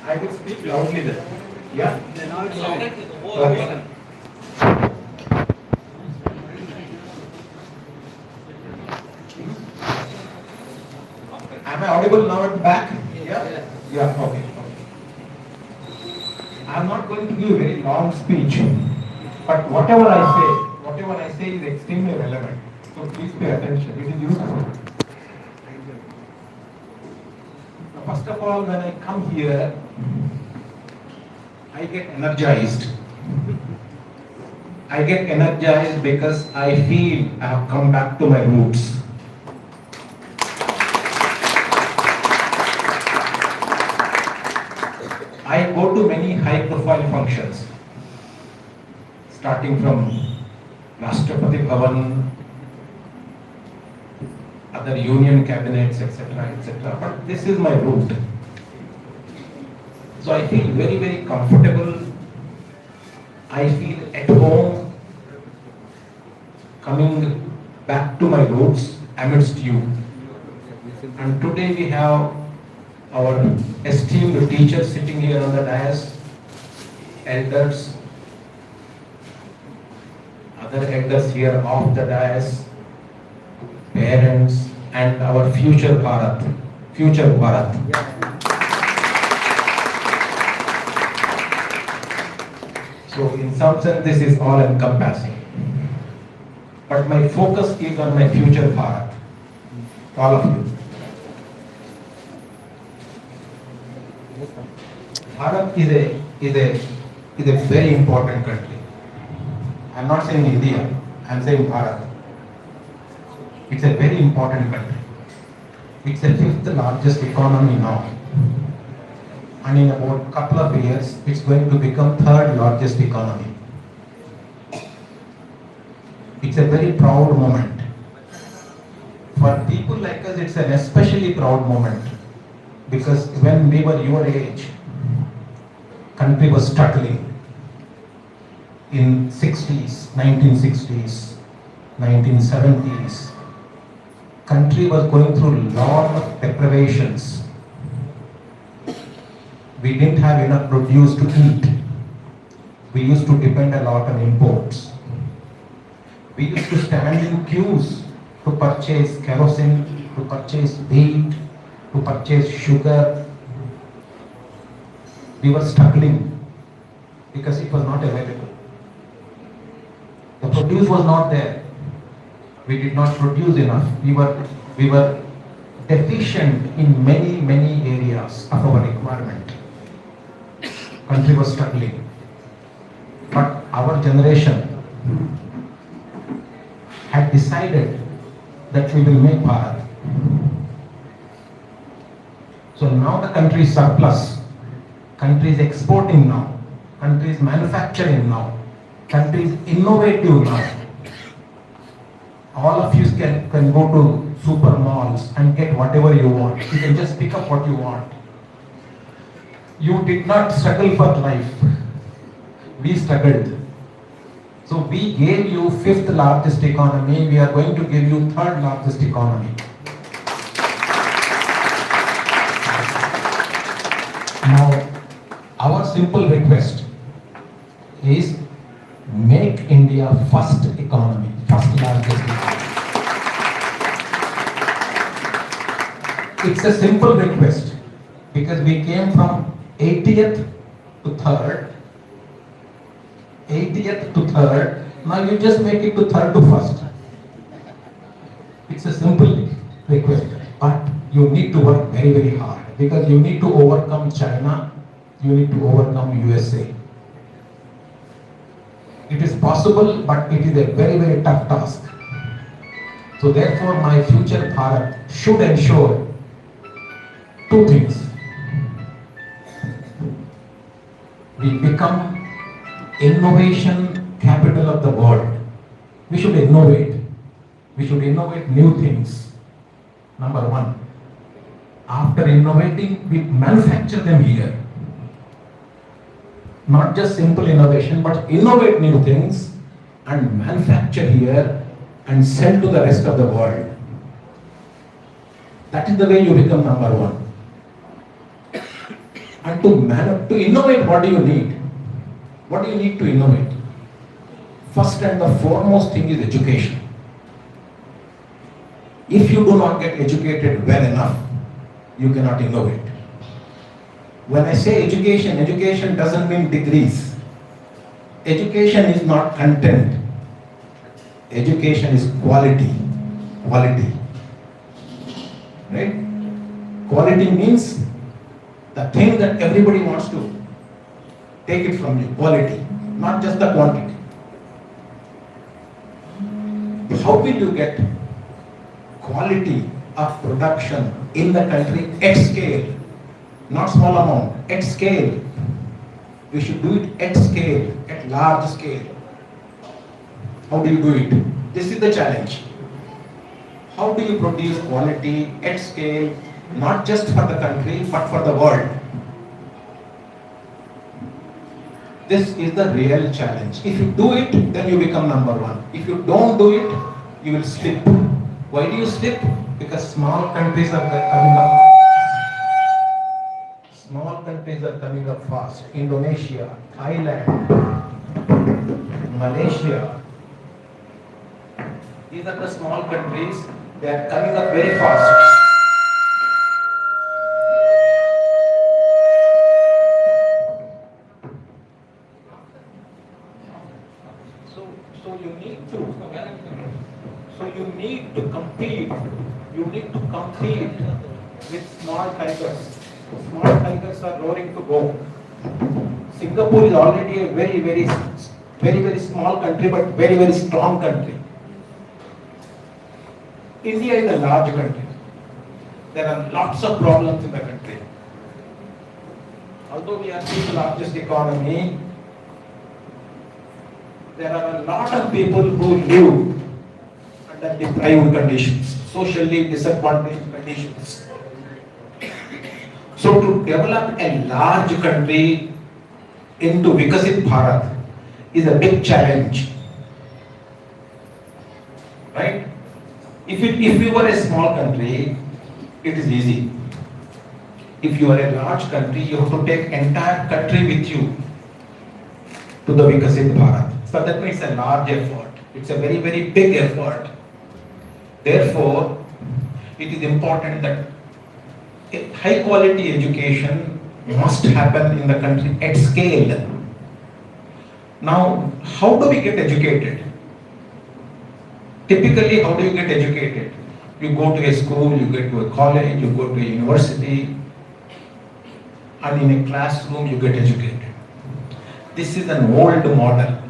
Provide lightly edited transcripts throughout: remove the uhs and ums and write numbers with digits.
I will speak loudly then. Yeah? Okay. Am I audible now at the back? Yeah? Yeah, okay. I am not going to give a very long speech, but whatever I say is extremely relevant. So please pay attention. It is useful. First of all, when I come here, I get energized. I get energized because I feel I have come back to my roots. I go to many high-profile functions, starting from Rashtrapati Bhavan, other union cabinets, etc., etc. But this is my root. So I feel very, very comfortable. I feel at home, coming back to my roots amidst you. And today we have our esteemed teachers sitting here on the dais, elders, other elders here off the dais, parents, and our future Bharat. So in some sense this is all encompassing. But my focus is on my future Bharat, all of you. Bharat is a very important country. I am not saying India, I am saying Bharat. It's a very important country. It's the fifth largest economy now. And in about a couple of years, it's going to become third largest economy. It's a very proud moment. For people like us, it's an especially proud moment. Because when we were your age, country was struggling. In 60s, 1960s, 1970s, country was going through a lot of deprivations. We didn't have enough produce to eat. We used to depend a lot on imports. We used to stand in queues to purchase kerosene, to purchase wheat, to purchase sugar. We were struggling because it was not available. The produce was not there. We did not produce enough. We were deficient in many areas of our requirement. Country was struggling. But our generation had decided that we will make Bharat. So now the country is surplus. Country is exporting now. Country is manufacturing now. Country is innovative now. All of you can go to super malls and get whatever you want. You can just pick up what you want. You did not struggle for life. We struggled. So we gave you fifth largest economy. We are going to give you third largest economy. Now, our simple request is make India first economy, first largest economy. It's a simple request because we came from 80th to 3rd. 80th to 3rd. Now you just make it to 3rd to 1st. It's a simple request, but you need to work very hard because you need to overcome China, you need to overcome USA. It is possible, but it is a very tough task. So therefore, my future Bharat should ensure two things. We become innovation capital of the world. We should innovate. We should innovate new things. Number one. After innovating, we manufacture them here. Not just simple innovation, but innovate new things and manufacture here and sell to the rest of the world. That is the way you become number one. And to innovate, what do you need? What do you need to innovate? First and the foremost thing is education. If you do not get educated well enough, you cannot innovate. When I say education, education doesn't mean degrees. Education is not content. Education is quality. Quality. Right? Quality means the thing that everybody wants to take it from you. Quality, not just the quantity. How will you get quality of production in the country at scale? Not small amount, at scale. We should do it at scale, at large scale. How do you do it? This is the challenge. How do you produce quality at scale, not just for the country, but for the world? This is the real challenge. If you do it, then you become number one. If you don't do it, you will slip. Why do you slip? Because small countries are coming up. Small countries are coming up fast. Indonesia, Thailand, Malaysia. These are the small countries. They are coming up very fast. So you need to compete. You need to compete with small tigers. Small tigers are roaring to go. Singapore is already a very small country, but very strong country. India is a large country. There are lots of problems in the country. Although we are the largest economy, there are a lot of people who live under deprived conditions, socially disadvantaged conditions. So to develop a large country into Vikasit Bharat is a big challenge. Right? If you were a small country, it is easy. If you are a large country, you have to take entire country with you to the Vikasit Bharat. So that means a large effort. It's a very big effort. Therefore, it is important that a high quality education must happen in the country at scale. Now, how do we get educated? Typically, how do you get educated? You go to a school, you get to a college, you go to a university, and in a classroom you get educated. This is an old model.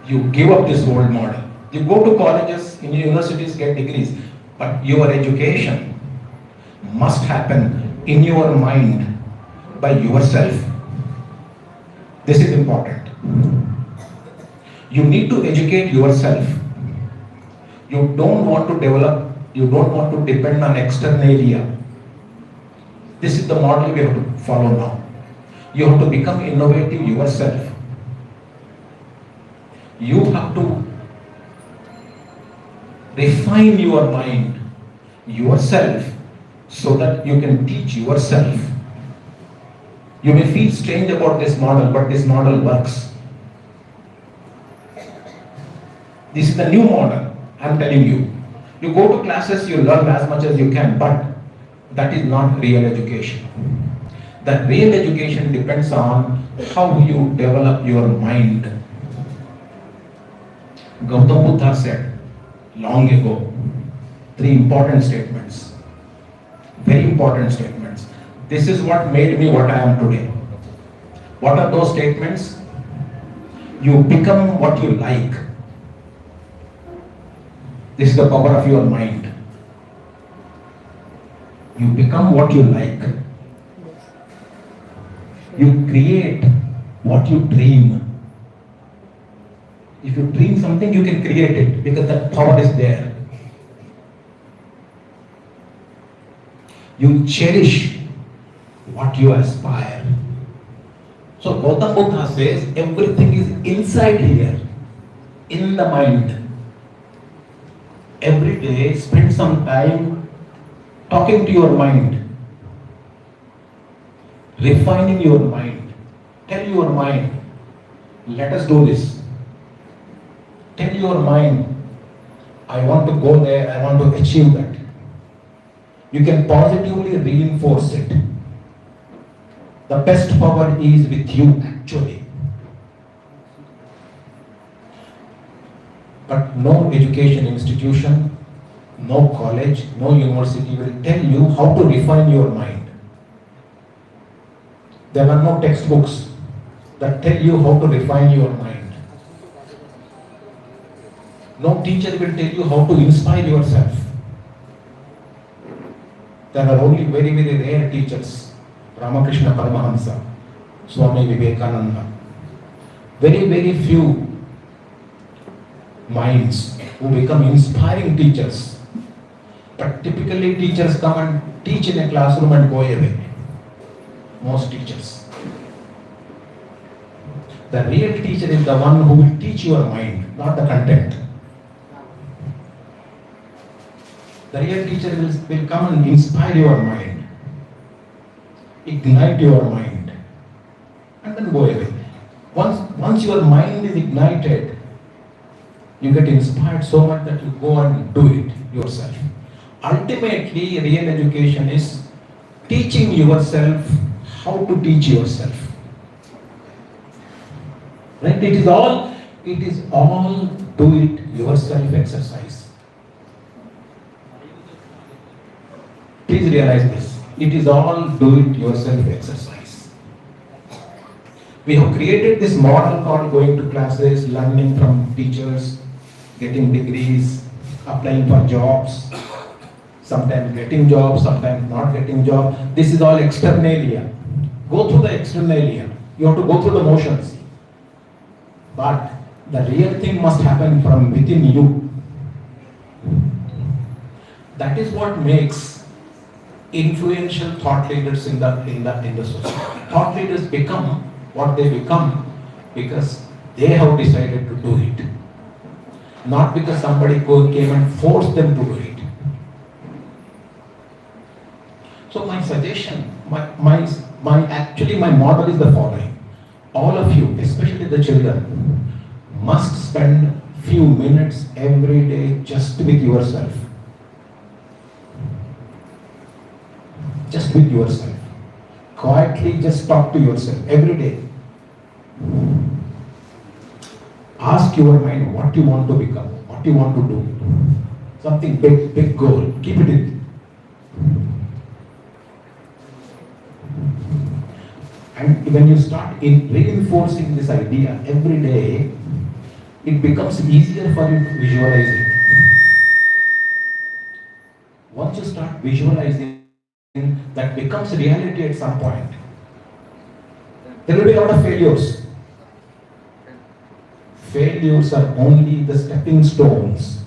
You give up this old model. You go to colleges, in universities, get degrees, but your education must happen in your mind by yourself. This is important. You need to educate yourself. You don't want to develop, you don't want to depend on externalia. This is the model we have to follow now. You have to become innovative yourself. You have to refine your mind yourself so that you can teach yourself. You may feel strange about this model, but this model works. This is the new model, I am telling you. You go to classes, you learn as much as you can, but that is not real education. The real education depends on how you develop your mind. Gautam Buddha said long ago 3 important statements. Very important statements. This is what made me what I am today. What are those statements? You become what you like. This is the power of your mind. You become what you like. You create what you dream. If you dream something, you can create it because that power is there. You cherish what you aspire. So Gautam Buddha says everything is inside here, in the mind. Every day spend some time talking to your mind. refining your mind. Tell your mind, let us do this. Tell your mind, I want to go there, I want to achieve that. You can positively reinforce it. The best power is with you actually. But no education institution, no college, no university will tell you how to refine your mind. There are no textbooks that tell you how to refine your mind. No teacher will tell you how to inspire yourself. There are only very, very rare teachers. Ramakrishna Paramahamsa, Swami Vivekananda. Very, very few minds who become inspiring teachers. But typically teachers come and teach in a classroom and go away. Most teachers. The real teacher is the one who will teach your mind, not the content. The real teacher will come and inspire your mind, ignite your mind, and then go away. Once your mind is ignited, you get inspired so much that you go and do it yourself. Ultimately, real education is teaching yourself how to teach yourself. Right? It is all do it yourself exercise. Please realize this. It is all do it yourself exercise. We have created this model called going to classes, learning from teachers, getting degrees, applying for jobs, sometimes getting jobs, sometimes not getting jobs. This is all externalia. Go through the externalia. You have to go through the motions. But the real thing must happen from within you. That is what makes influential thought leaders in the society. Thought leaders become what they become because they have decided to do it. Not because somebody came and forced them to do it. So my suggestion, my model is the following. All of you, especially the children, must spend few minutes every day just with yourself. Just with yourself. Quietly just talk to yourself every day. Ask your mind what you want to become, what you want to do. Something big goal. Keep it in. And when you start reinforcing this idea every day, it becomes easier for you to visualize it. Once you start visualizing, that becomes reality at some point. There will be a lot of failures. Failures are only the stepping stones.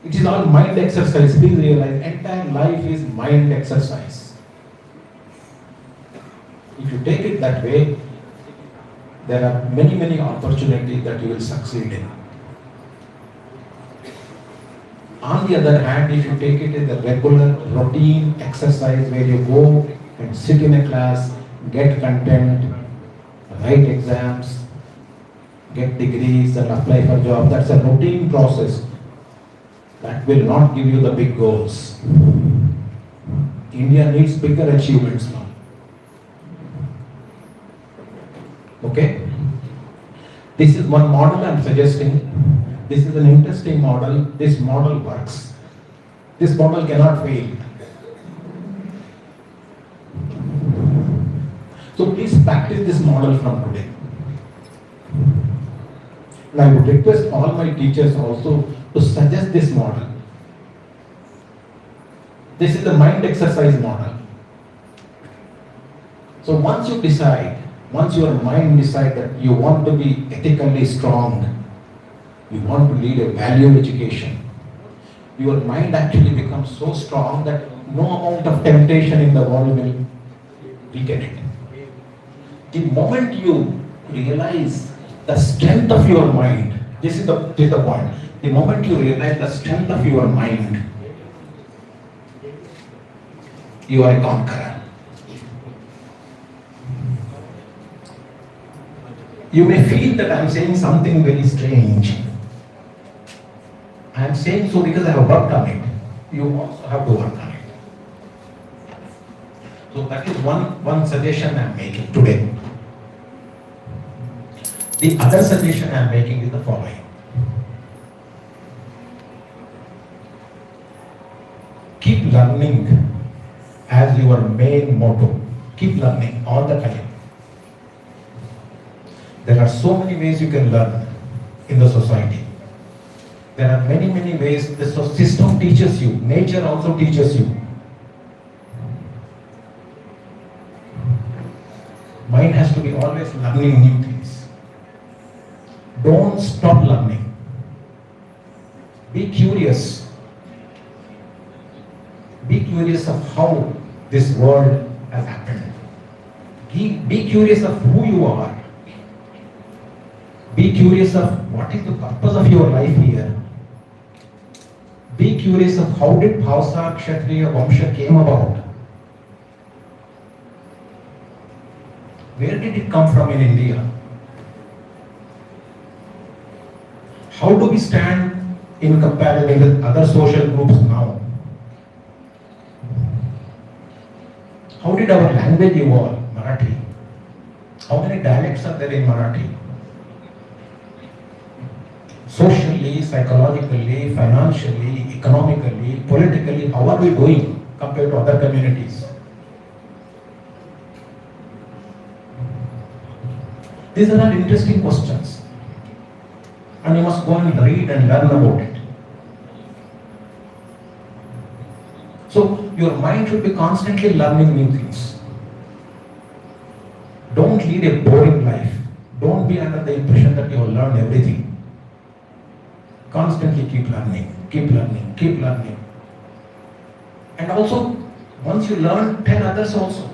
It is all mind exercise. Please realize, entire life is mind exercise. If you take it that way, there are many opportunities that you will succeed in. On the other hand, if you take it as a regular routine exercise where you go and sit in a class, get content, write exams, get degrees and apply for jobs, that's a routine process. That will not give you the big goals. India needs bigger achievements now. Okay? This is one model I'm suggesting. This is an interesting model. This model works. This model cannot fail. So please practice this model from today. And I would request all my teachers also to suggest this model. This is the mind exercise model. So once your mind decides that you want to be ethically strong, you want to lead a value education, your mind actually becomes so strong that no amount of temptation in the world will weaken it. The moment you realize the strength of your mind, this is the point. The moment you realize the strength of your mind, you are a conqueror. You may feel that I am saying something very strange. I am saying so because I have worked on it. You also have to work on it. So that is one suggestion I am making today. The other suggestion I am making is the following. Keep learning as your main motto. Keep learning all the time. There are so many ways you can learn in the society. There are many ways the system teaches you. Nature also teaches you. Mind has to be always learning new things. Don't stop learning. Be curious. Be curious of how this world has happened. Be curious of who you are. Be curious of what is the purpose of your life here. Be curious of how did Bhavsar Kshatriya Vamsha came about. Where did it come from in India? How do we stand in comparison with other social groups now? How did our language evolve, Marathi? How many dialects are there in Marathi? Socially, psychologically, financially, economically, politically, how are we doing compared to other communities? These are all interesting questions. And you must go and read and learn about it. So, your mind should be constantly learning new things. Don't lead a boring life. Don't be under the impression that you have learned everything. Constantly keep learning, keep learning, keep learning. And also, once you learn, tell others also.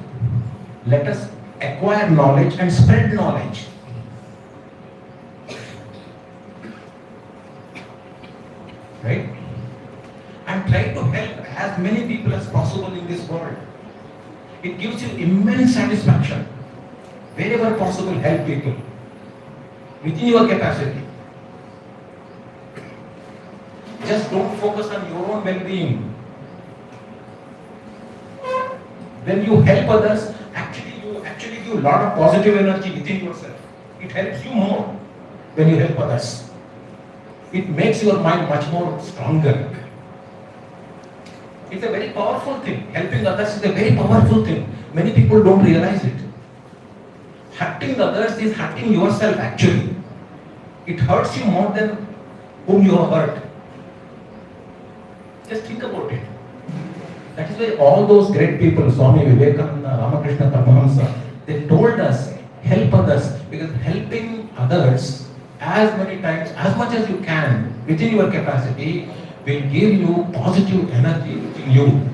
Let us acquire knowledge and spread knowledge. Right? And try to help as many people as possible in this world. It gives you immense satisfaction. Wherever possible, help people within your capacity. Just don't focus on your own well-being. When you help others, you actually give a lot of positive energy within yourself. It helps you more when you help others. It makes your mind much more stronger. It's a very powerful thing. Helping others is a very powerful thing. Many people don't realize it. Hurting others is hurting yourself actually. It hurts you more than whom you have hurt. Just think about it. That is why all those great people, Swami Vivekananda, Ramakrishna Paramahamsa, they told us, help others, because helping others as many times, as much as you can, within your capacity, will give you positive energy within you.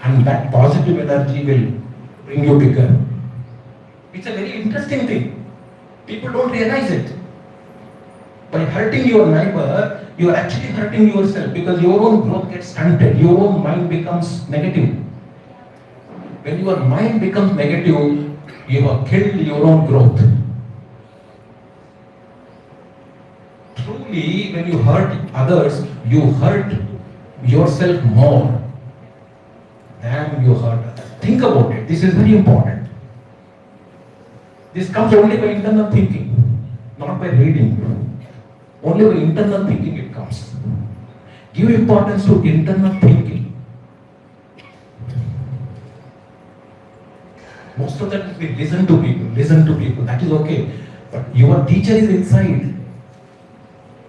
And that positive energy will bring you bigger. It's a very interesting thing. People don't realize it. By hurting your neighbor, you are actually hurting yourself because your own growth gets stunted. Your own mind becomes negative. When your mind becomes negative, you have killed your own growth. Truly, when you hurt others, you hurt yourself more than you hurt others. Think about it. This is very important. This comes only by internal thinking, not by reading. Only by internal thinking it comes. Give importance to internal thinking. Most of that we listen to people, that is okay. But your teacher is inside.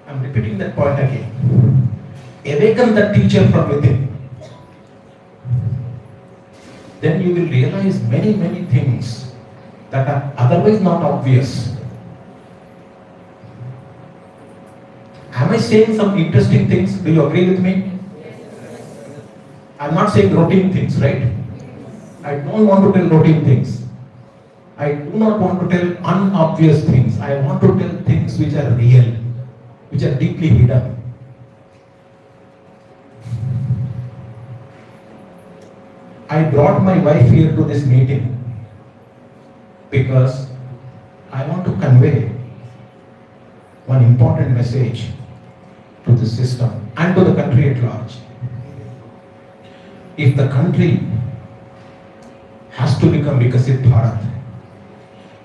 I'm repeating that point again. Awaken the teacher from within. Then you will realize many things that are otherwise not obvious. Am I saying some interesting things? Do you agree with me? I'm not saying routine things, right? I don't want to tell routine things. I do not want to tell unobvious things. I want to tell things which are real, which are deeply hidden. I brought my wife here to this meeting because I want to convey one important message to the system and to the country at large. If the country has to become Vikasit Bharat,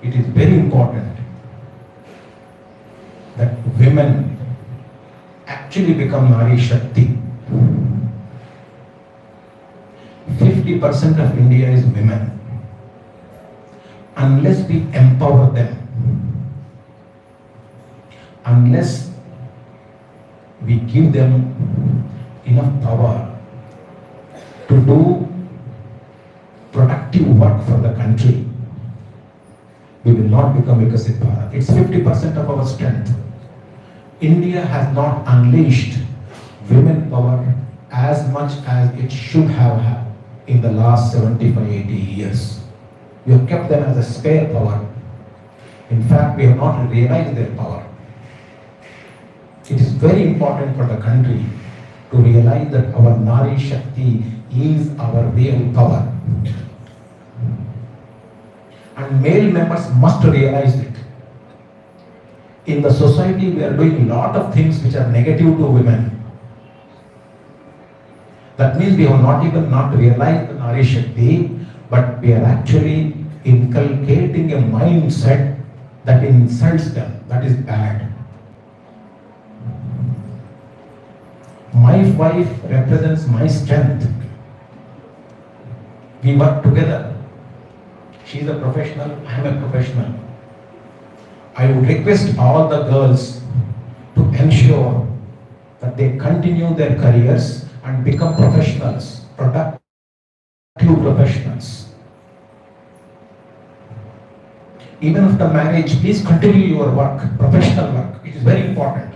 it is very important that women actually become Nari Shakti. 50% of India is women. Unless we empower them, unless we give them enough power to do productive work for the country, we will not become Vikasit Bharat. It's 50% of our strength. India has not unleashed women power as much as it should have in the last 75-80 years. We have kept them as a spare power. In fact, we have not realized their power. It is very important for the country to realize that our Nari Shakti is our real power. And male members must realize it. In the society, we are doing a lot of things which are negative to women. That means we have not even realized the Nari Shakti, but we are actually inculcating a mindset that insults them. That is bad. My wife represents my strength. We work together. She is a professional, I am a professional. I would request all the girls to ensure that they continue their careers and become professionals, productive professionals. Even after marriage, please continue your work, professional work. It is very important.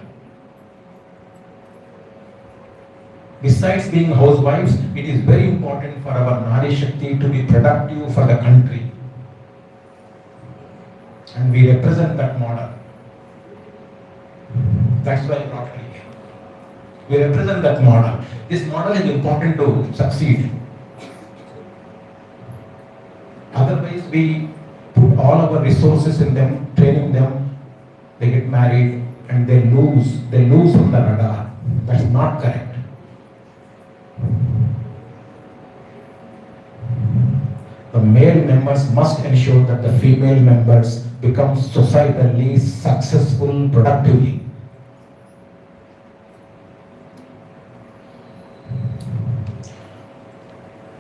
Besides being housewives, it is very important for our Nari Shakti to be productive for the country. And we represent that model. That's why I brought her here. We represent that model. This model is important to succeed. Otherwise, we put all our resources in them, training them, they get married and they lose from the radar. That's not correct. The male members must ensure that the female members become societally successful productively.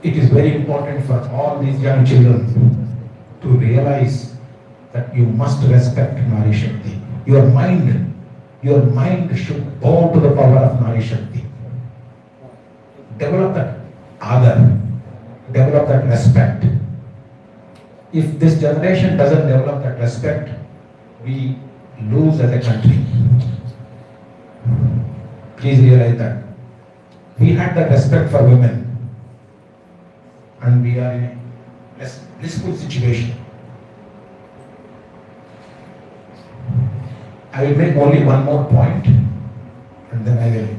It is very important for all these young children to realize that you must respect Nari Shakti. Your mind should bow to the power of Nari Shakti. Develop that adar, develop that respect. If this generation doesn't develop that respect, we lose as a country. Please realize that. We had the respect for women and we are in a blissful situation. I will make only one more point and then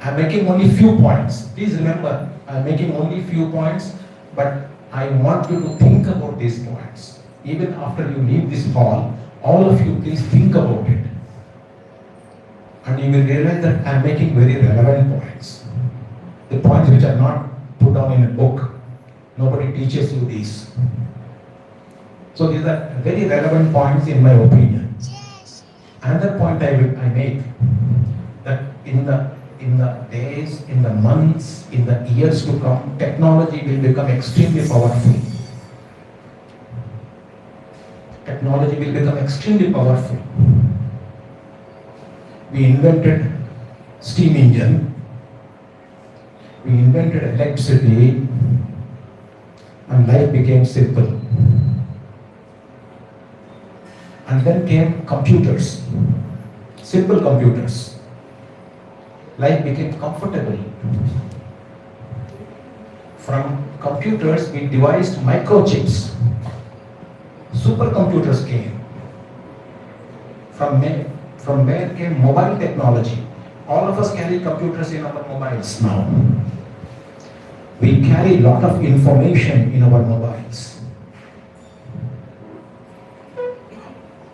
I'm making only few points. Please remember, I'm making only few points, but I want you to think about these points. Even after you leave this hall, all of you please think about it. And you will realize that I'm making very relevant points. The points which are not put down in a book. Nobody teaches you these. So these are very relevant points in my opinion. Another point I make, that in the days, in the months, in the years to come, technology will become extremely powerful. Technology will become extremely powerful. We invented steam engine, we invented electricity, and life became simple. And then came computers, simple computers. Life became comfortable. From computers, we devised microchips. Supercomputers came. From where came mobile technology. All of us carry computers in our mobiles now. We carry a lot of information in our mobiles.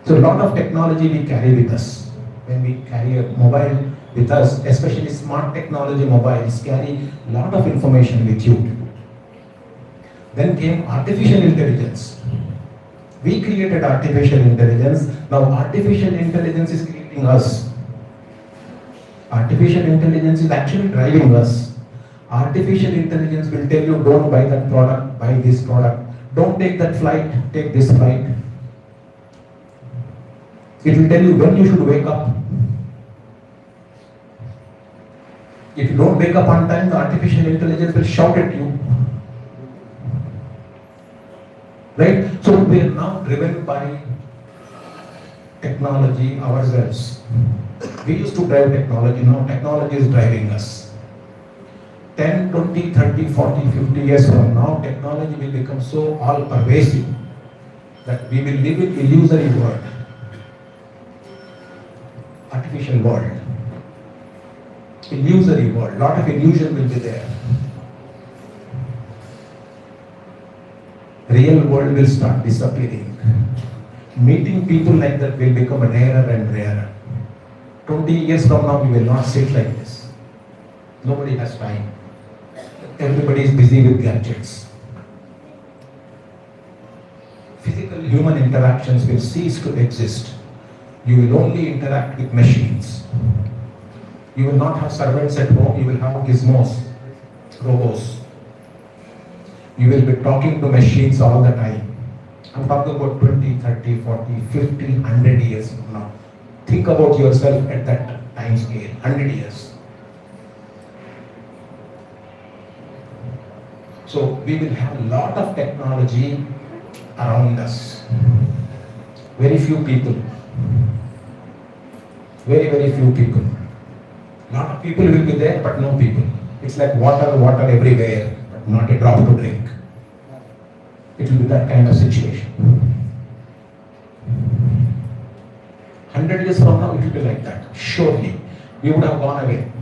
So a lot of technology we carry with us. When we carry a mobile with us, especially smart technology mobiles carry a lot of information with you. Then came artificial intelligence. We created artificial intelligence. Now artificial intelligence is creating us. Artificial intelligence is actually driving us. Artificial intelligence will tell you, don't buy that product, buy this product. Don't take that flight, take this flight. It will tell you when you should wake up. If you don't wake up on time, the artificial intelligence will shout at you. Right? So we are now driven by technology ourselves. We used to drive technology, now technology is driving us. 10, 20, 30, 40, 50 years from now, technology will become so all-pervasive that we will live in illusory world. Artificial world. Illusory world. Lot of illusion will be there. Real world will start disappearing. Meeting people like that will become rarer and rarer. 20 years from now, we will not sit like this. Nobody has time. Everybody is busy with gadgets. Physical human interactions will cease to exist. You will only interact with machines. You will not have servants at home, you will have gizmos, robots. You will be talking to machines all the time. I'm talking about 20, 30, 40, 50, 100 years from now. Think about yourself at that time scale, 100 years. So we will have a lot of technology around us. Very few people. Very, very few people. Lot of people will be there, but no people. It's like water, water everywhere, but not a drop to drink. It will be that kind of situation. 100 years from now, it will be like that. Surely, we would have gone away.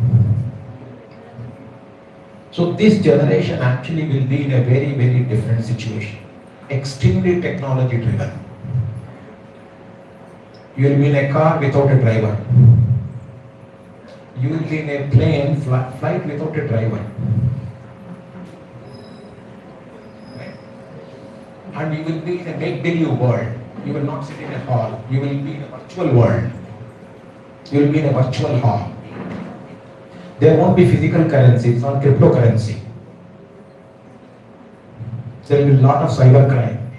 So this generation actually will be in a very, very different situation. Extremely technology driven. You will be in a car without a driver. You will be in a plane, flight without a driver. Right? And you will be in a make-believe world. You will not sit in a hall. You will be in a virtual world. You will be in a virtual hall. There won't be physical currency, it's not cryptocurrency. There will be a lot of cybercrime.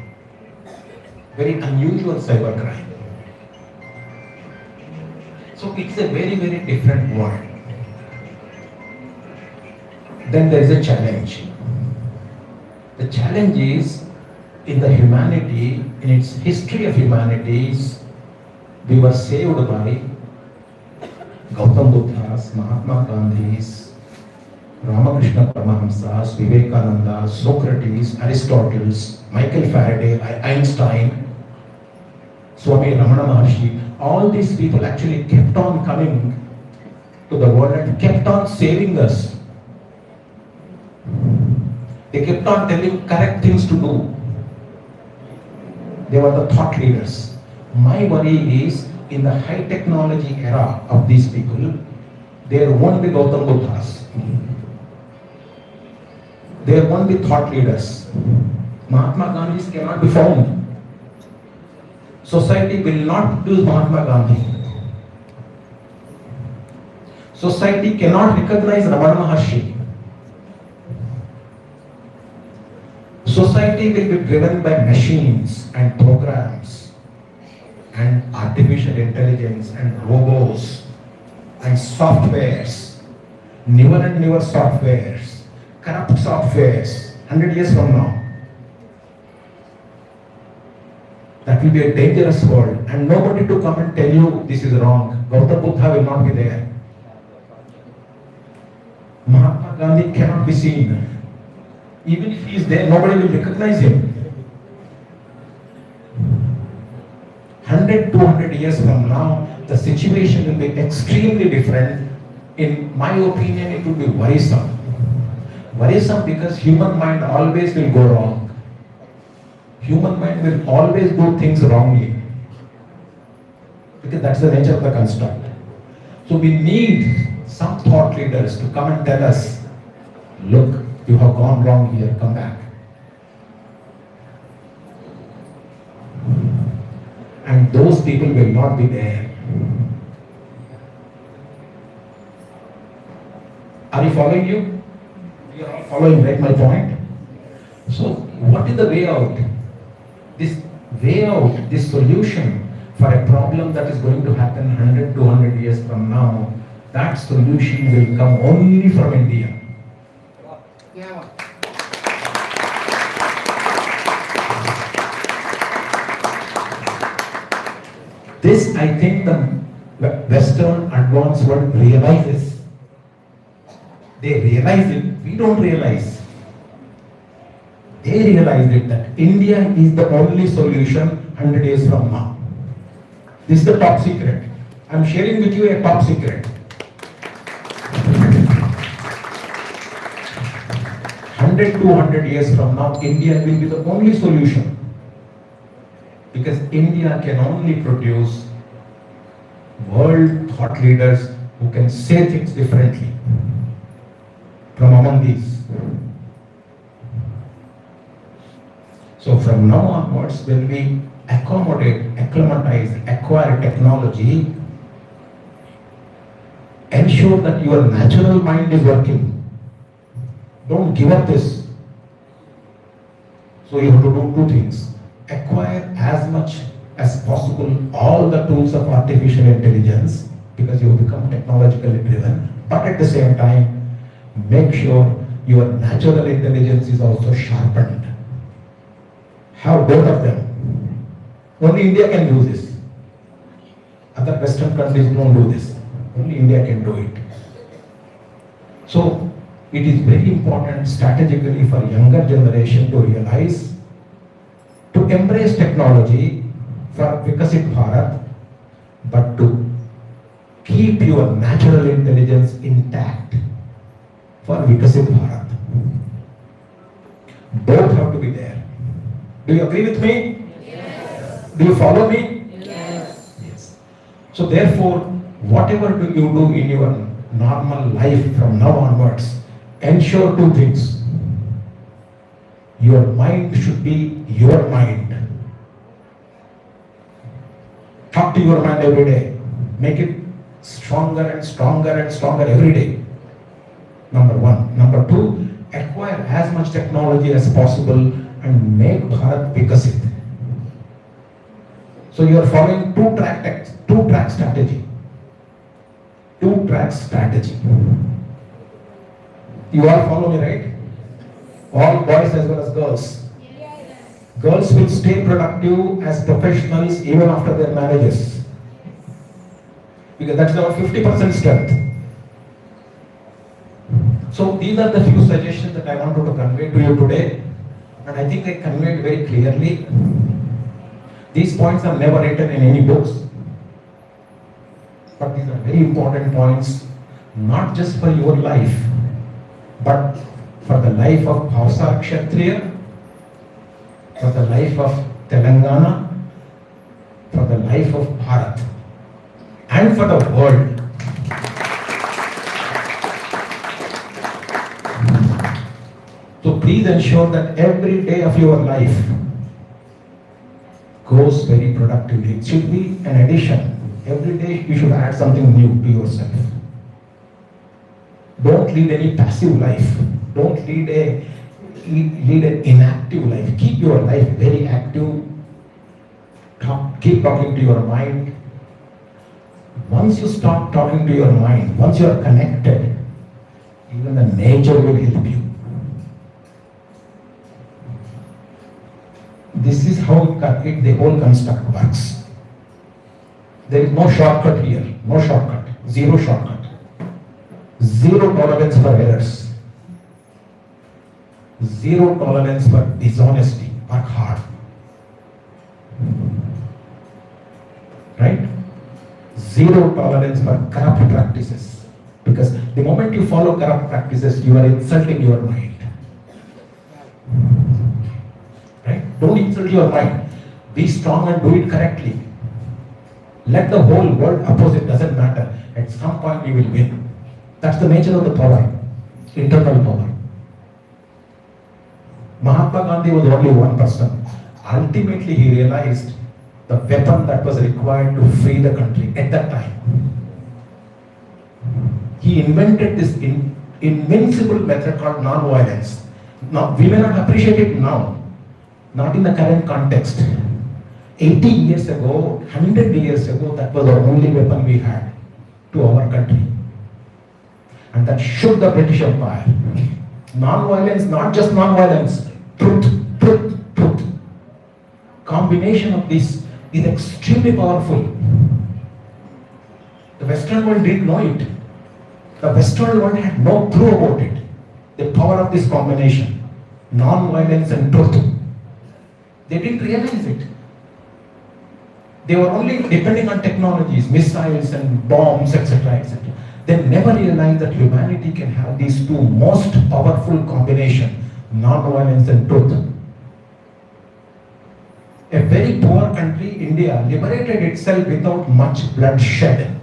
Very unusual cybercrime. So it's a very, very different world. Then there is a challenge. The challenge is in the humanity, in its history of humanities, we were saved by Gautam Buddhas, Mahatma Gandhis, Ramakrishna Paramahamsas, Vivekananda, Socrates, Aristotle, Michael Faraday, Einstein, Swami Ramana Maharshi. All these people actually kept on coming to the world and kept on saving us. They kept on telling correct things to do. They were the thought leaders. My worry is, in the high technology era of these people, there won't be Gautam Buddhas. There won't be thought leaders. Mahatma Gandhis cannot be found. Society will not produce Mahatma Gandhi. Society cannot recognize Ramana Maharshi. Society will be driven by machines and programs and artificial intelligence and robots and softwares, newer and newer softwares, corrupt softwares, 100 years from now. That will be a dangerous world, and nobody to come and tell you this is wrong. Gautam Buddha will not be there. Mahatma Gandhi cannot be seen. Even if he is there, nobody will recognize him. 100, 200 years from now, the situation will be extremely different. In my opinion, it will be worrisome. Worrisome because human mind always will go wrong. Human mind will always do things wrongly. because that's the nature of the construct. So we need some thought leaders to come and tell us, look, you have gone wrong here, come back. And those people will not be there. Are you following you? You are following, right, my point? So what is the way out? This way out, this solution for a problem that is going to happen 100, 200 years from now, that solution will come only from India. Yeah. This, I think, the Western advanced world realizes. They realize it, we don't realize. They realized it that India is the only solution 100 years from now. This is the top secret. I'm sharing with you a top secret. 100, 200 years from now, India will be the only solution. Because India can only produce world thought leaders who can say things differently from among these. So from now onwards, when we accommodate, acclimatize, acquire technology, ensure that your natural mind is working. Don't give up this. So you have to do two things. Acquire as much as possible all the tools of artificial intelligence, because you have become technologically driven, but at the same time, make sure your natural intelligence is also sharpened. Have both of them. Only India can do this. Other Western countries don't do this. Only India can do it. So it is very important strategically for younger generation to realize, to embrace technology for Vikasit Bharat, but to keep your natural intelligence intact for Vikasit Bharat. Both have to be there. Do you agree with me? Yes. Do you follow me? Yes. Yes. So therefore, whatever do you do in your normal life from now onwards, ensure two things. Your mind should be your mind. Talk to your mind every day. Make it stronger and stronger and stronger every day. Number one. Number two, acquire as much technology as possible and make Bharat Vikasit. So you are following two-track strategy. Two-track strategy. You all follow me, right? All boys as well as girls. Yes. Girls will stay productive as professionals even after their marriages. Because that's our 50% strength. So these are the few suggestions that I wanted to convey to you today. And I think I conveyed very clearly. These points are never written in any books. But these are very important points, not just for your life, but for the life of Bhavsar Kshatriya, for the life of Telangana, for the life of Bharat, and for the world. So please ensure that every day of your life goes very productively. It should be an addition. Every day you should add something new to yourself. Don't lead any passive life. Don't lead an inactive life. Keep your life very active. Keep talking to your mind. Once you stop talking to your mind, once you are connected, even the nature will help you. This is how the whole construct works. There is no shortcut here. No shortcut. Zero shortcut. Zero tolerance for errors. Zero tolerance for dishonesty. Work hard. Right? Zero tolerance for corrupt practices. Because the moment you follow corrupt practices, you are insulting your mind. Right? Don't insult your mind. Be strong and do it correctly. Let the whole world oppose it, doesn't matter. At some point we will win. That's the nature of the power, internal power. Mahatma Gandhi was only one person. Ultimately he realized the weapon that was required to free the country at that time. He invented this invincible method called non-violence. Now, we may not appreciate it now, not in the current context. 80 years ago, 100 years ago, that was the only weapon we had to our country. And that shook the British Empire. Non-violence, not just non-violence, truth, truth, truth. Combination of this is extremely powerful. The Western world didn't know it. The Western world had no clue about it. The power of this combination, non-violence and truth. They didn't realize it. They were only depending on technologies, missiles and bombs, etc., etc. They never realized that humanity can have these two most powerful combinations, non-violence and truth. A very poor country, India, liberated itself without much bloodshed.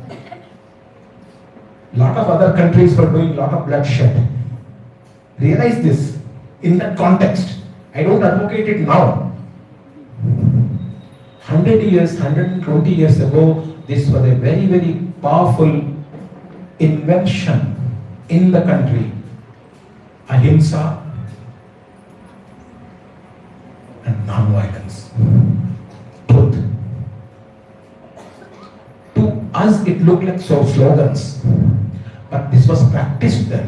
Lot of other countries were doing lot of bloodshed. Realize this in that context. I don't advocate it now. 100 years, 120 years ago, this was a very, very powerful invention in the country. Ahimsa and non-violence. Truth. To us, it looked like slogans, but this was practiced then.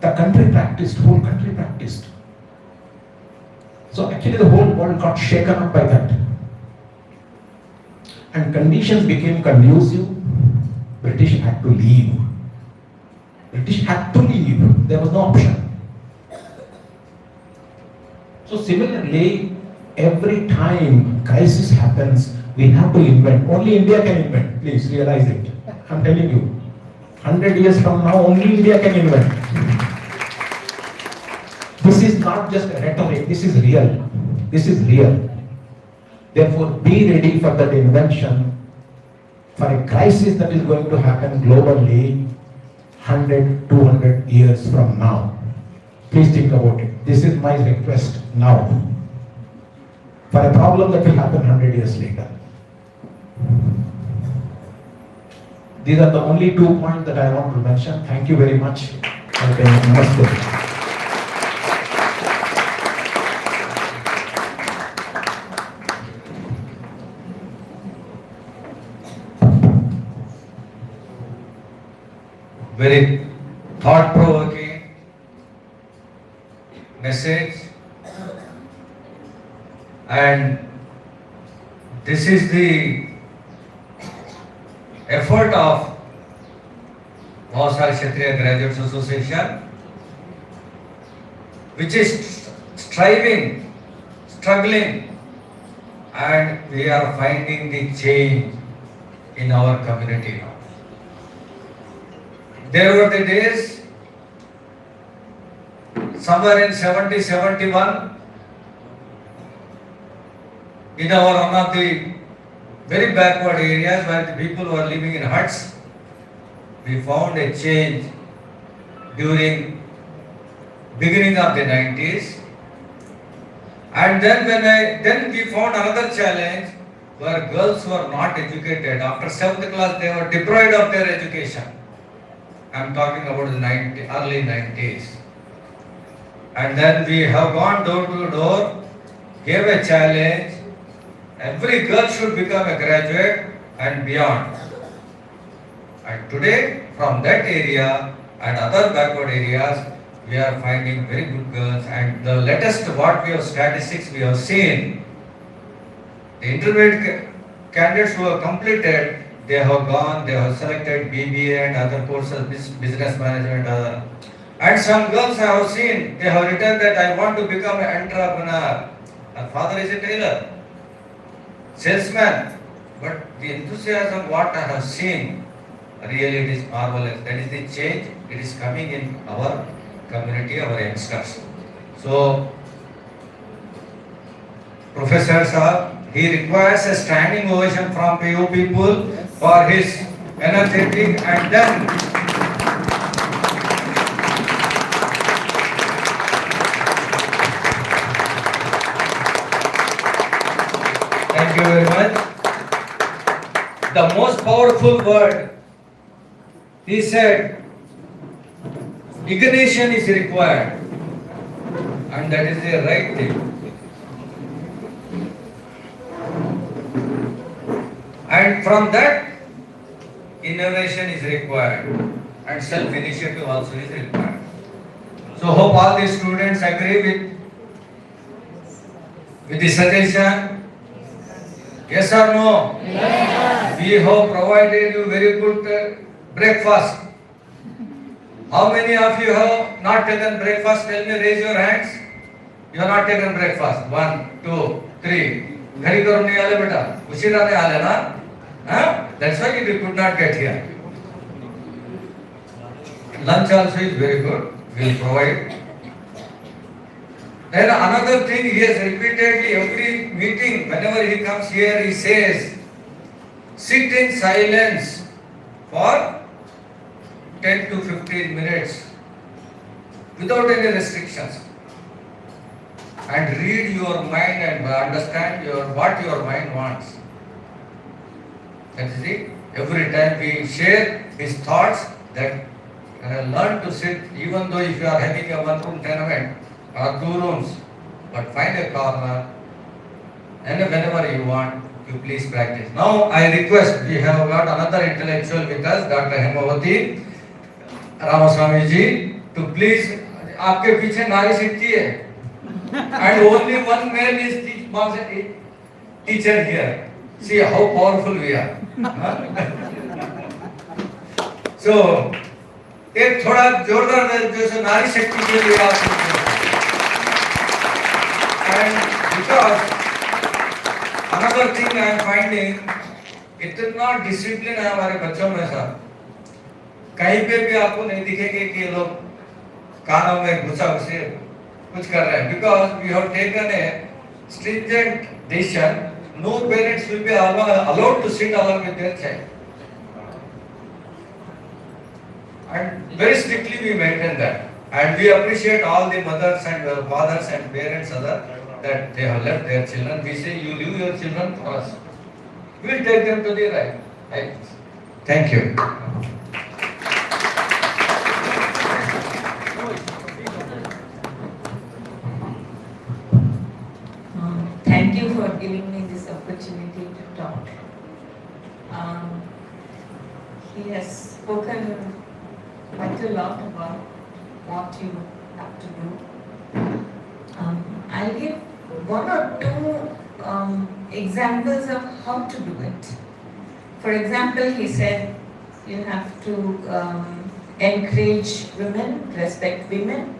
The country practiced, whole country practiced. So actually the whole world got shaken up by that. And conditions became conducive. British had to leave. British had to leave. There was no option. So similarly, every time crisis happens, we have to invent. Only India can invent. Please realize it. I'm telling you. 100 years from now, only India can invent. This is not just rhetoric. This is real. This is real. Therefore, be ready for that invention, for a crisis that is going to happen globally 100, 200 years from now. Please think about it. This is my request now. For a problem that will happen 100 years later. These are the only 2 points that I want to mention. Thank you very much. Namaste. Very thought-provoking message, and this is the effort of Bhavsar Kshatriya Graduates Association, which is striving, struggling, and we are finding the change in our community now. There were the days, somewhere in 70, 71, in one of the very backward areas where the people were living in huts, we found a change during beginning of the 90s. And then we found another challenge where girls were not educated. After 7th class, they were deprived of their education. I am talking about the early 90s. And then we have gone door to door, gave a challenge. Every girl should become a graduate and beyond. And today, from that area and other backward areas, we are finding very good girls. And the latest what we have statistics we have seen, the intermediate candidates who have completed, they have gone, they have selected BBA and other courses, business management, and some girls I have seen, they have written that I want to become an entrepreneur. Her father is a tailor, salesman, but the enthusiasm what I have seen, really it is marvelous. That is the change, it is coming in our community, our youngsters. So, Professor Saab, he requires a standing ovation from PO people for his energetic and then thank you very much. The most powerful word, he said, ignition is required, and that is the right thing. And from that, innovation is required, and self-initiative also is required. So hope all the students agree with the suggestion. Yes or no? Yes. We have provided you very good breakfast. How many of you have not taken breakfast? Tell me, raise your hands. You have not taken breakfast. 1, 2, 3. घरी करून नहीं आले बेटा, उशिरा नहीं आले ना? That's why you could not get here. Lunch also is very good. We will provide. Then another thing, he has repeatedly every meeting, whenever he comes here, he says, sit in silence for 10 to 15 minutes without any restrictions and read your mind and understand what your mind wants. That is it. Every time we share his thoughts, that learn to sit, even though if you are having a one-room tenement or 2 rooms, but find a corner and whenever you want, you please practice. Now I request, we have got another intellectual with us, Dr. Hemavati Ramaswamy ji, to please, आपके पीछे नारी शक्ति है, and only one man is teacher here. See how powerful we are. So, एक थोड़ा जोरदार जो है नारी शक्ति के लिए आप and because another thing I am finding, इतना डिसिप्लिन है हमारे बच्चों में साहब, कहीं पे भी आपको नहीं दिखेंगे कि ये लोग कानों में घुसा घुसे कुछ कर रहे हैं. Because we have taken a stringent decision, no parents will be allowed to sit along with their child. And very strictly we maintain that. And we appreciate all the mothers and fathers and parents that they have left their children. We say, you leave your children for us. We will take them to the right. Thank you. Thank you for giving me this opportunity to talk. He has spoken quite a lot about what you have to do. I'll give 1 or 2 examples of how to do it. For example, he said you have to encourage women, respect women,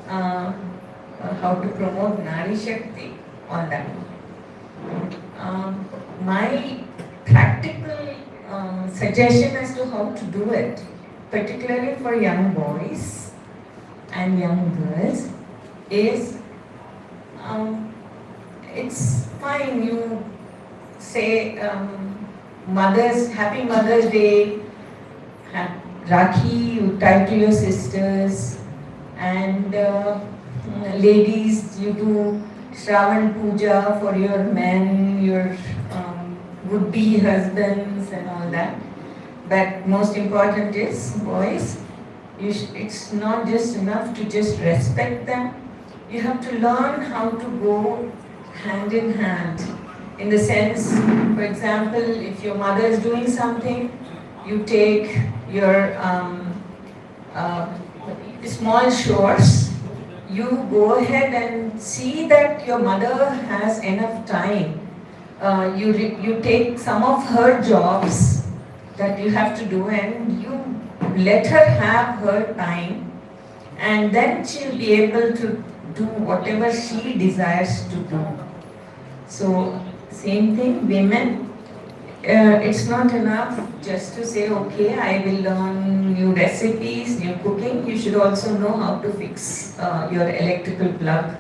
how to promote Nari Shakti, all that. My practical suggestion as to how to do it, particularly for young boys and young girls, is it's fine you say Happy Mother's Day, Rakhi you tie to your sisters, and ladies you do Shravan Puja for your men, your would-be husbands and all that. But most important is, boys, it's not just enough to just respect them. You have to learn how to go hand in hand. In the sense, for example, if your mother is doing something, you take your small chores, you go ahead and see that your mother has enough time. You take some of her jobs that you have to do and you let her have her time, and then she'll be able to do whatever she desires to do. So same thing, women, it's not enough just to say, okay, I will learn new recipes, new cooking. You should also know how to fix your electrical plug.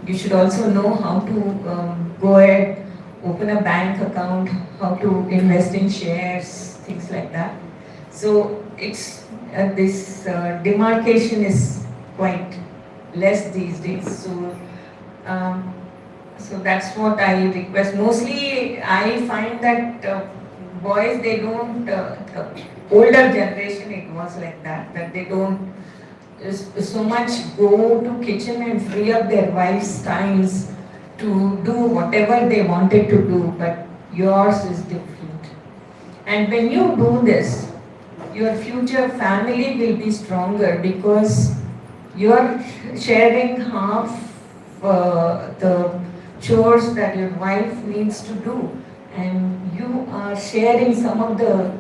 You should also know how to go ahead, open a bank account, how to invest in shares, things like that. So it's this demarcation is quite less these days. Um, so that's what I request. Mostly, I find that boys they don't. The older generation it was like that they don't so much go to kitchen and free up their wives' times to do whatever they wanted to do, but yours is different. And when you do this, your future family will be stronger because you are sharing half the chores that your wife needs to do, and you are sharing some of the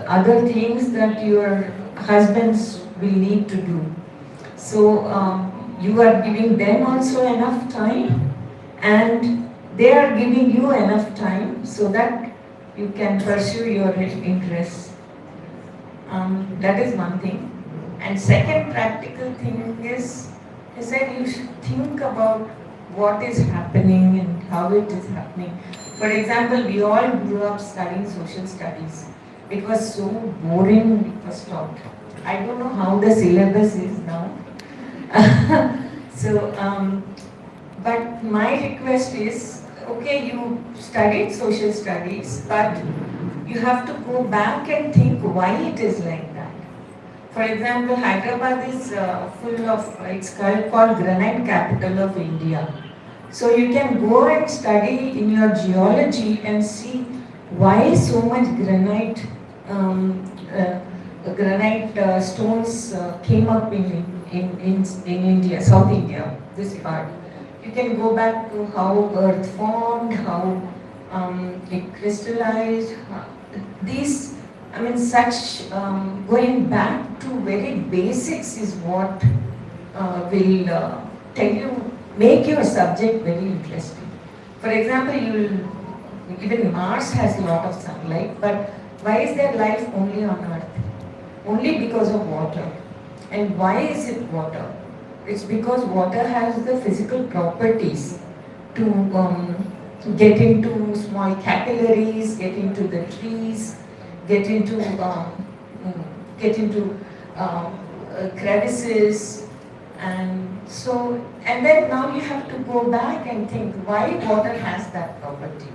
other things that your husbands will need to do. So you are giving them also enough time, and they are giving you enough time so that you can pursue your interests. That is one thing. And second practical thing is that you should think about what is happening and how it is happening. For example, we all grew up studying social studies. It was so boring, it was taught. I don't know how the syllabus is now. But my request is, okay, you studied social studies, but you have to go back and think why it is like that. For example, Hyderabad is full of, it's called granite capital of India. So you can go and study in your geology and see why so much granite stones came up in India, South India, this part. You can go back to how earth formed, how it crystallized. These, I mean, going back to very basics is what will tell you, make your subject very interesting. For example, even Mars has a lot of sunlight, but why is there life only on Earth? Only because of water. And why is it water? It's because water has the physical properties to get into small capillaries, get into the trees, get into crevices, and then now you have to go back and think why water has that property.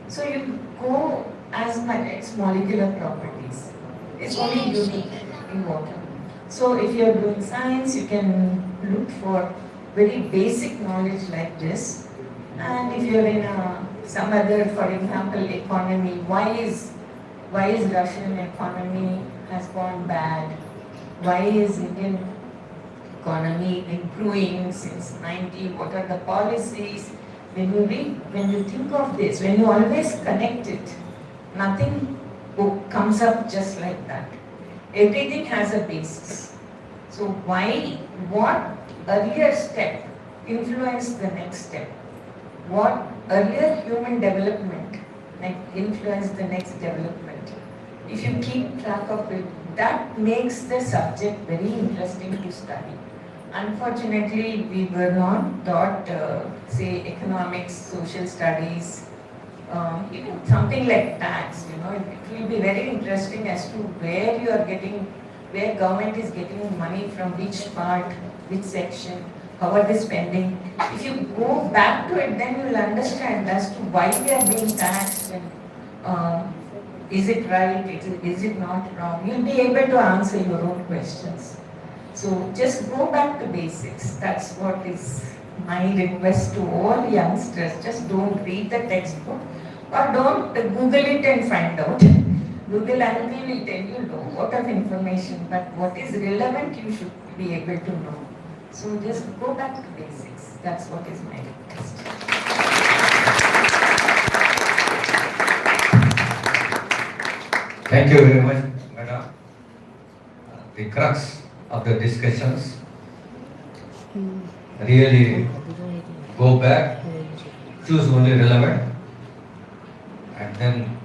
So you go as its molecular properties. It's only unique in water. So if you are doing science, you can look for very basic knowledge like this. And if you are in some other, for example, economy, why is Russian economy has gone bad? Why is Indian economy improving since 90? What are the policies? When you think of this, when you always connect it, nothing comes up just like that. Everything has a basis. So what earlier step influenced the next step? What earlier human development influenced the next development? If you keep track of it, that makes the subject very interesting to study. Unfortunately, we were not taught, say, economics, social studies, even something like tax. It will be very interesting as to where government is getting money from which part, which section, how are they spending. If you go back to it, then you will understand as to why we are being taxed and is it right, is it not wrong. You'll be able to answer your own questions. So just go back to basics. That's what is my request to all youngsters. Just don't read the textbook or don't Google it and find out. Google only will tell you a lot of information, but what is relevant you should be able to know. So just go back to basics. That's what is my request. Thank you very much, Madam. The crux of the discussions really go back, choose only relevant, and then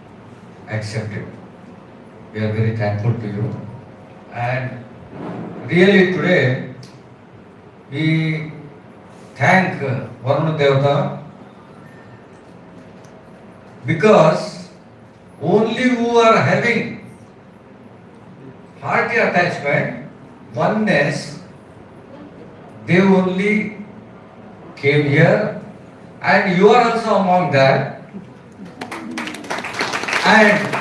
accept it. We are very thankful to you. And really today, we thank Varuna Devata because only who are having hearty attachment, oneness, they only came here, and you are also among that. And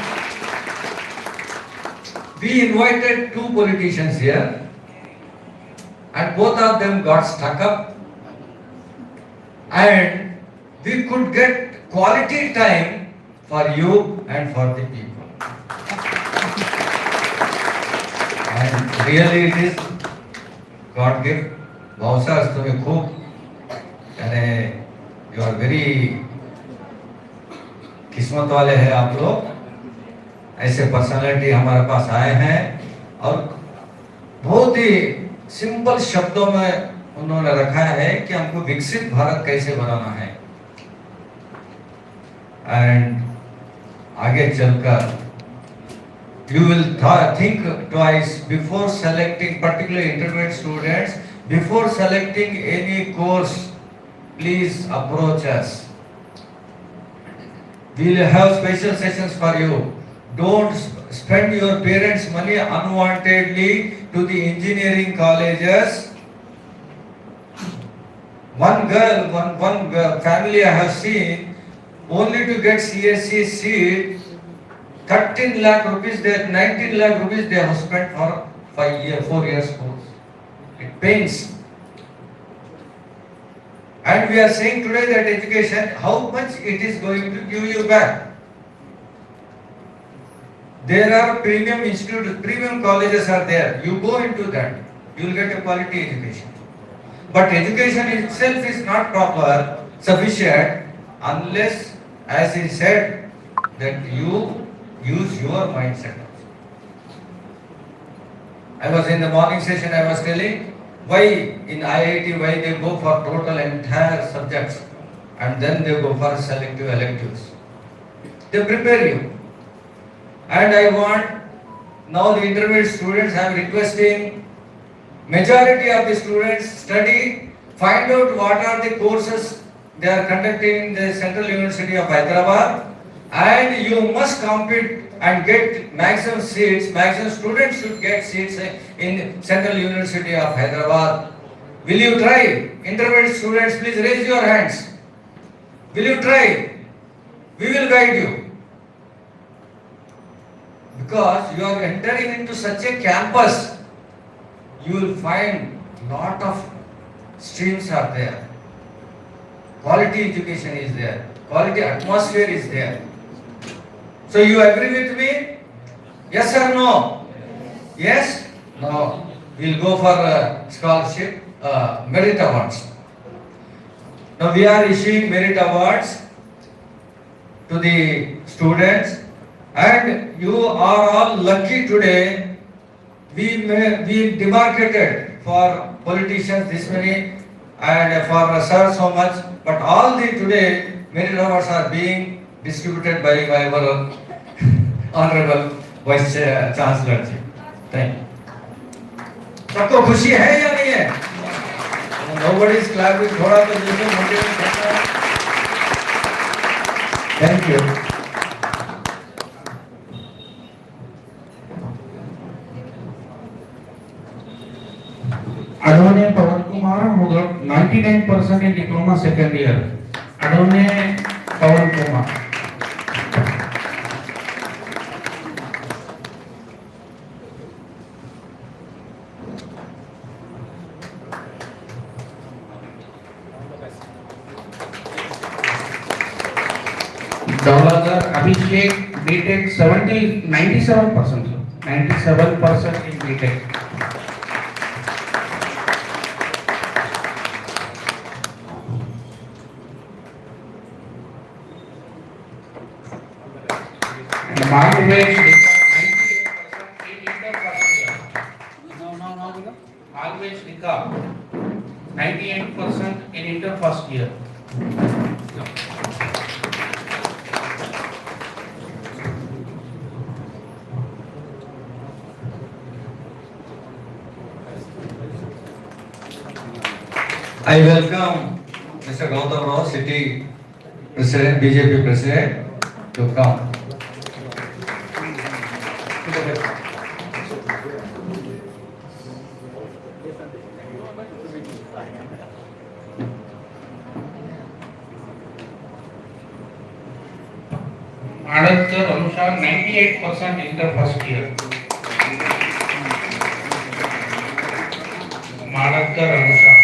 we invited two politicians here, and both of them got stuck up, and we could get quality time for you and for the people. And really it is God gift. Bhavsar, तुम्हें खूब यानी you are very किस्मत वाले हैं आप लोग, ऐसे personality हमारे पास आए हैं और बहुत ही सिंपल शब्दों में उन्होंने रखा है कि हमको विकसित भारत कैसे बनाना है। एंड आगे चलकर you will think twice before selecting, particularly intermediate students, before selecting any course, please approach us. We will have special sessions for you. Don't spend your parents' money unwantedly to the engineering colleges. One family I have seen, only to get CSC seat, 13 lakh rupees, 19 lakh rupees they have spent for 4 years course. It pains. And we are saying today that education, how much it is going to give you back. There are premium institutes, premium colleges are there. You go into that, you will get a quality education. But education itself is not proper, sufficient, unless, as he said, that you use your mindset. I was in the morning session, I was telling why in IIT, why they go for total entire subjects and then they go for selective electives. They prepare you. And I want, now the intermediate students, I am requesting, majority of the students study, find out what are the courses they are conducting in the Central University of Hyderabad, and you must compete and get maximum seats, maximum students should get seats in Central University of Hyderabad. Will you try? Intermediate students, please raise your hands. Will you try? We will guide you. Because you are entering into such a campus, you will find lot of streams are there. Quality education is there. Quality atmosphere is there. So you agree with me? Yes or no? Yes? No. We'll go for scholarship, merit awards. Now we are issuing merit awards to the students, and you are all lucky today. We demarcated for politicians this many and for sir so much, but all the today merit awards are being distributed by our honorable Vice Chancellor ji. Thank you. सबको खुशी है या नहीं है? Nobody is clapping. थोड़ा तो जैसे motivate करना है. Thank you. Adone Pawan Kumar who got 99% in diploma second year. Adone Pawan Kumar. Dollar Abhishek BTech 97%. 97% in BTech. Malvesh 98% in inter first year. Malvesh Nikah 98% in inter first year. I welcome Mr. Gautam Rao, City President, BJP President, to come. Adakar Anusha 98% in the first year. Madakar Anusha.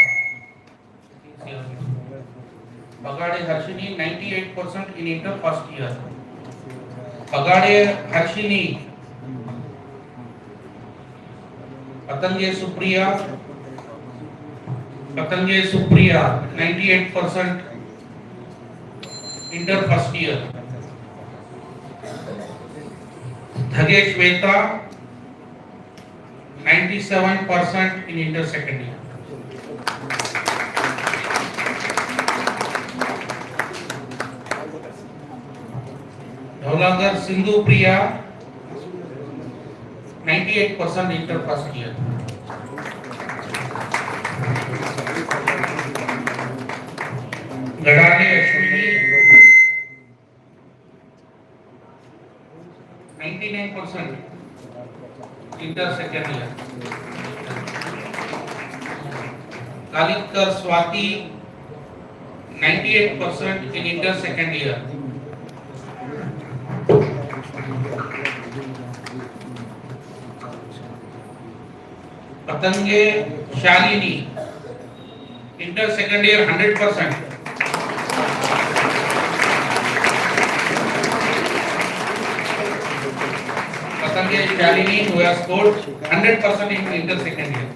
Bagade Harshini 98% in inter first year. Bagade Harshini. Patanjali Supriya 98% inter first year. Dhage Shweta 97% in inter second year. Dhaulagar Sindhu Priya 98% inter first year. Gadade Ashwini 99% inter second year. Kalikar Swati 98% in inter second year. Patange Shalini inter second year 100%. Patange Shalini who has scored 100% in inter second year.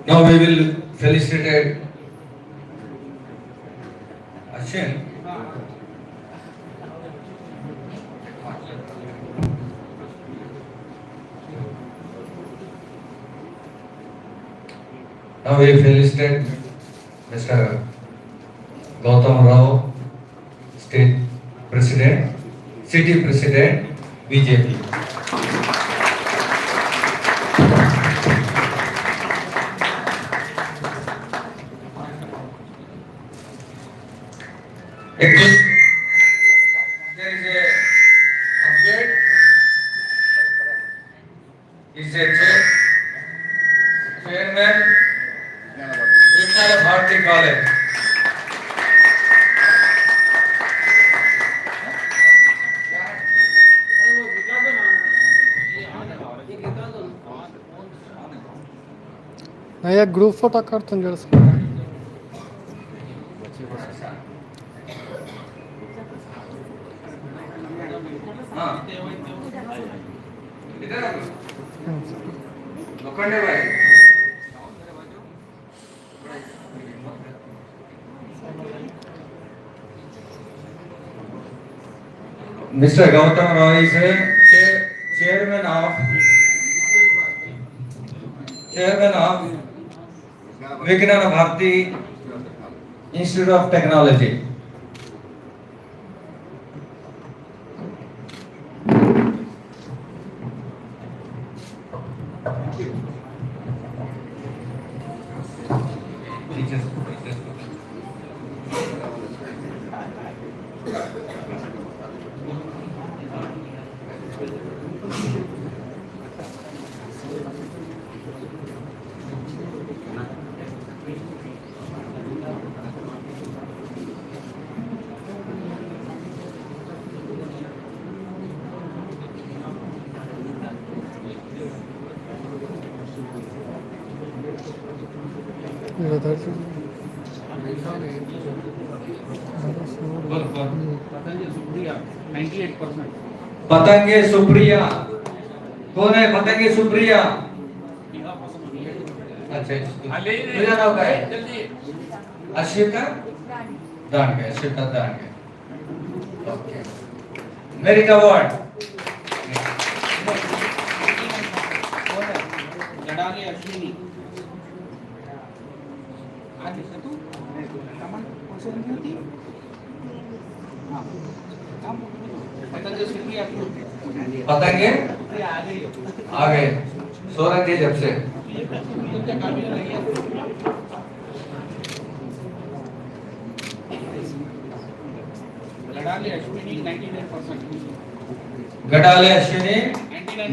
Now we will felicitate Ashin. Now we felicitate Mr. Gautam Rao, State President, City President, BJP. There is a update. Is a chairman Kshatriya Bharati College. नाही एक group photo काढतो जरा हाँ इधर आ लोखंडे भाई Mr. Gautam Rao is a chairman of Vignana Bharati Institute of Technology. पतंगे सुप्रिया कौन है? पतंगे सुप्रिया अच्छा मेरा नाम क्या है? Ashwita Dandge. Ashwita Dandge okay merit award Gadage Ashwini आज तू पतंगे आ गए, सो रहे थे जब से। गडाले अश्विनी 99%. गडाले अश्विनी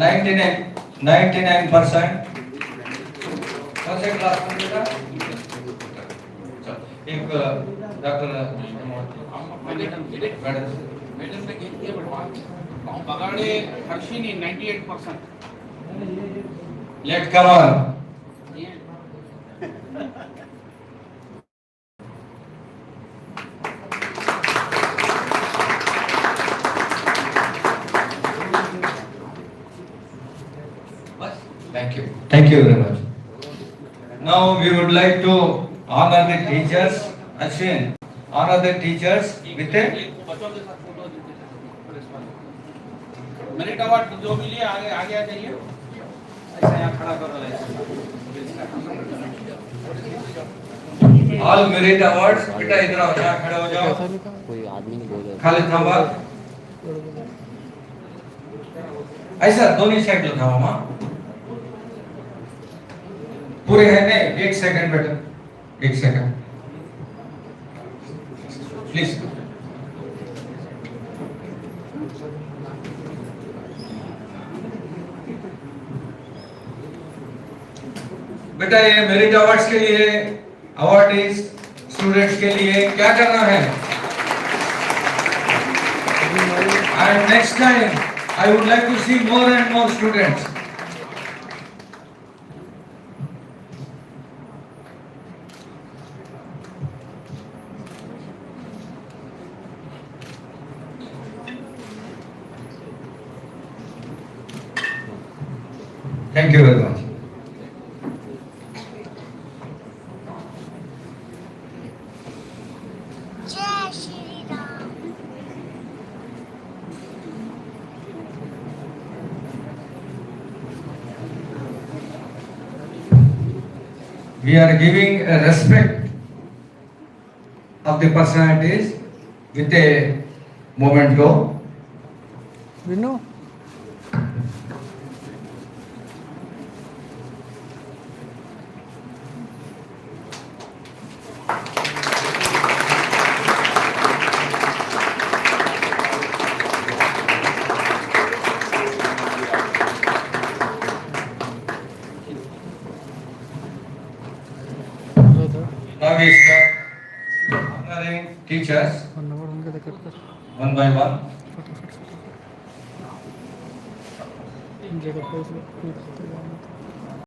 99%। कौन से क्लास में बेटा? एक डॉक्टर मैडम ने घेतली आहे बडवा. Bagade Harshini 98%. Let come on. Thank you very much. Now we would like to honor the teachers. Ashwin, honor the teachers with a merit award जो मिली है आगे आगे आ जाइए. ऐसा यहाँ खड़ा करो. all merit awards. बेटा इधर आओ, यहाँ खड़े हो जाओ. कोई आदमी नहीं बोल रहा. खाली थांबा. ऐसा दोनों साइड लो था मामा. पूरे है नहीं. एक सेकंड बेटा, एक सेकंड प्लीज. बेटा ये मेरिट अवार्ड्स के लिए, अवार्डीज स्टूडेंट्स के लिए क्या करना है? And next time I would like to see more and more students. Thank you very much. जय Shri Ram. We are giving a respect of the personalities with a memento. Vinu Now we start honoring teachers number उनके cut कर one by one. जगह पे